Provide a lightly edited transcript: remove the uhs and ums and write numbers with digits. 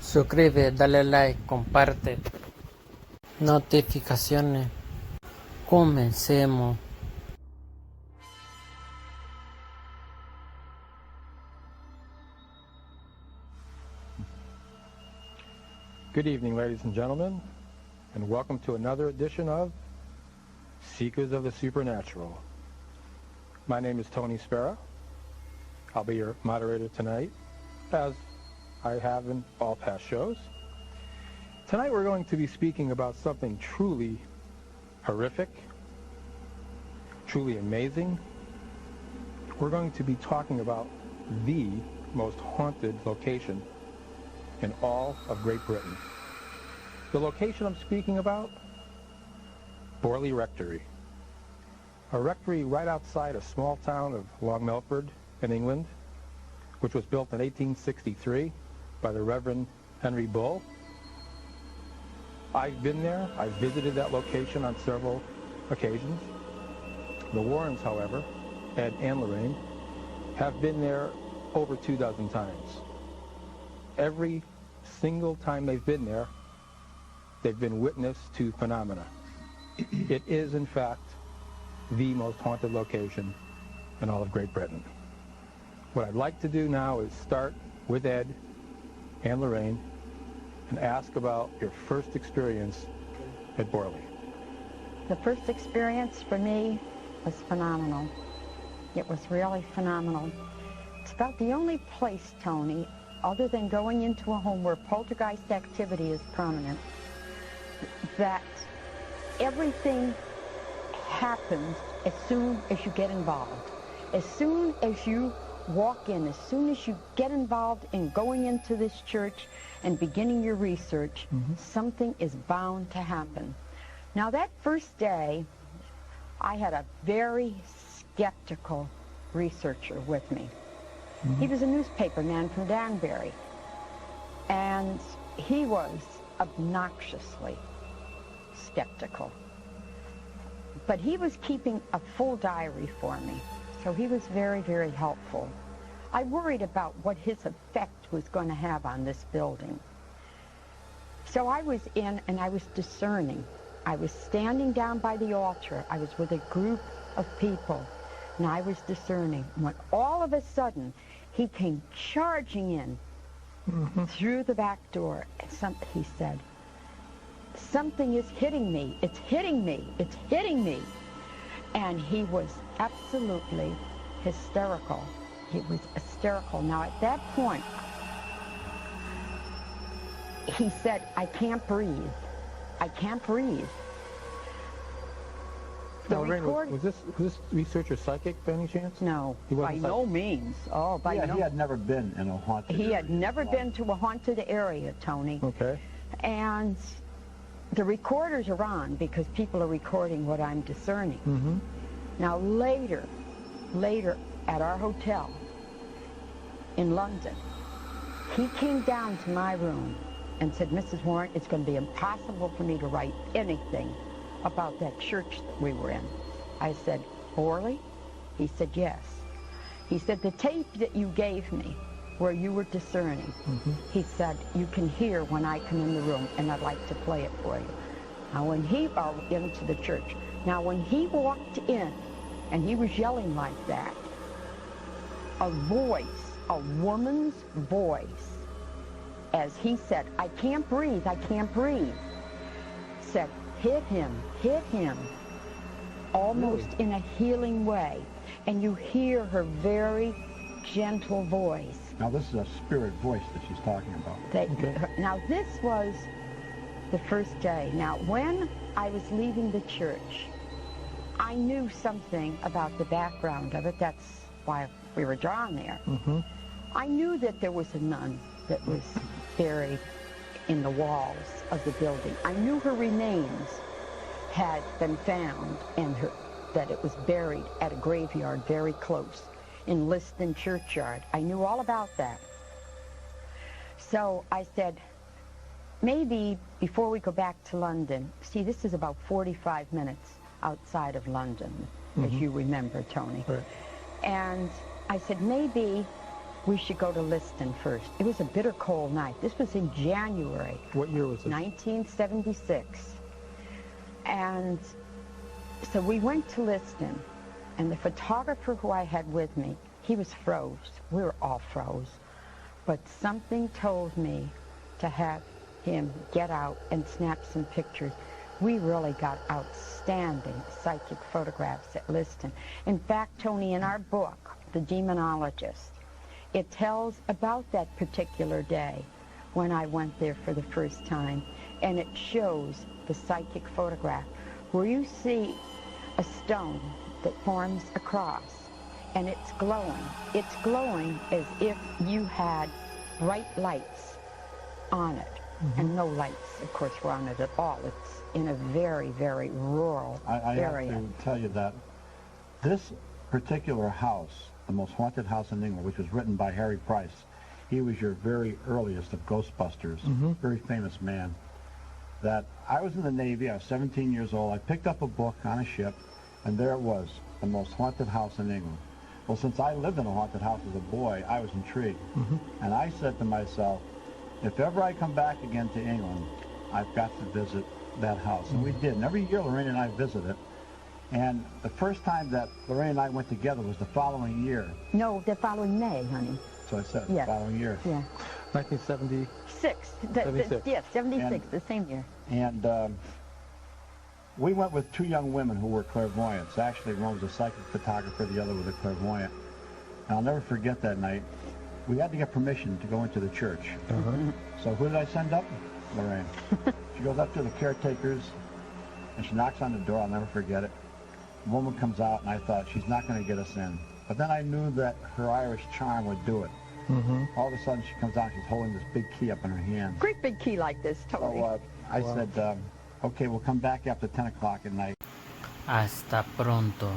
Suscribe, dale like, comparte. Notificaciones. Comencemos. Good evening, ladies and gentlemen, and welcome to another edition of Seekers of the Supernatural. My name is Tony Spera. I'll be your moderator tonight, as I have in all past shows. Tonight we're going to be speaking about something truly horrific, truly amazing. We're going to be talking about the most haunted location in all of Great Britain. The location I'm speaking about, Borley Rectory. A rectory right outside a small town of Long Melford in England, which was built in 1863 by the Reverend Henry Bull. I've been there. I've visited that location on several occasions. The Warrens, however, Ed and Lorraine, have been there over 24 times. Every single time they've been there, they've been witness to phenomena. It is, in fact, the most haunted location in all of Great Britain. What I'd like to do now is start with Ed and Lorraine and ask about your first experience at Borley. The first experience for me was phenomenal. It was really phenomenal. It's about the only place, Tony, other than going into a home where poltergeist activity is prominent, that everything happens as soon as you get involved. As soon as you walk in, as soon as you get involved in going into this church and beginning your research, something is bound to happen. Now that first day, I had a very skeptical researcher with me. He was a newspaper man from Danbury, and he was obnoxiously skeptical. But he was keeping a full diary for me, so he was very, very helpful. I worried about what his effect was going to have on this building. So I was in and I was discerning. I was standing down by the altar. I was with a group of people, and I was discerning. When all of a sudden, he came charging in through the back door. And he said, "Something is hitting me. It's hitting me. It's hitting me." And he was absolutely hysterical. He was hysterical. Now, at that point, he said, "I can't breathe. I can't breathe." Now, Lorraine, was this researcher psychic by any chance? No, by no means. Oh, by no. He had never been in a haunted area. He had never been to a haunted area, Tony. Okay. And the recorders are on because people are recording what I'm discerning. Now, later at our hotel in London, he came down to my room and said, "Mrs. Warren, it's going to be impossible for me to write anything about that church that we were in." I said, "Borley?" He said, "Yes." He said, "The tape that you gave me where you were discerning," he said, "you can hear when I come in the room, and I'd like to play it for you." Now, when he into the church, now when he walked in and he was yelling like that, a voice, a woman's voice, as he said, "I can't breathe, I can't breathe," said, hit him, almost in a healing way. And you hear her very gentle voice. Now this is a spirit voice that she's talking about. Now this was the first day. Now when I was leaving the church, I knew something about the background of it. That's why we were drawn there. I knew that there was a nun that was buried in the walls of the building. I knew her remains had been found and that it was buried at a graveyard very close in Liston churchyard. I knew all about that. So I said, maybe before we go back to London, see, this is about 45 minutes outside of London, as you remember, Tony. Right. And I said, maybe we should go to Liston first. It was a bitter cold night. This was in January. What year was this? 1976. And so we went to Liston, and the photographer who I had with me, he was froze. We were all froze. But something told me to have him get out and snap some pictures. We really got outstanding psychic photographs at Liston. In fact, Tony, in our book, The Demonologist, it tells about that particular day when I went there for the first time, and it shows the psychic photograph where you see a stone that forms a cross, and it's glowing. It's glowing as if you had bright lights on it. And no lights, of course, were on it at all. It's in a very, very rural area. I have to tell you that this particular house, the most haunted house in England, which was written by Harry Price, he was your very earliest of Ghostbusters, very famous man. That I was in the Navy, I was 17 years old, I picked up a book on a ship, and there it was, the most haunted house in England. Well, since I lived in a haunted house as a boy, I was intrigued. And I said to myself, if ever I come back again to England, I've got to visit that house. And we did. And every year Lorraine and I visit it. And the first time that Lorraine and I went together was the following year. No, the following May, honey. So I said Yeah. the following year. Yeah. 1970. 76. Yes, 76, the same year. And we went with two young women who were clairvoyants. Actually, one was a psychic photographer, the other was a clairvoyant. And I'll never forget that night. We had to get permission to go into the church. So who did I send up? Lorraine. She goes up to the caretakers, and she knocks on the door. I'll never forget it. A woman comes out, and I thought, she's not going to get us in. But then I knew that her Irish charm would do it. All of a sudden, she comes out, she's holding this big key up in her hand. Great big key like this, Tony. So I said, okay, we'll come back after 10 o'clock at night. Hasta pronto.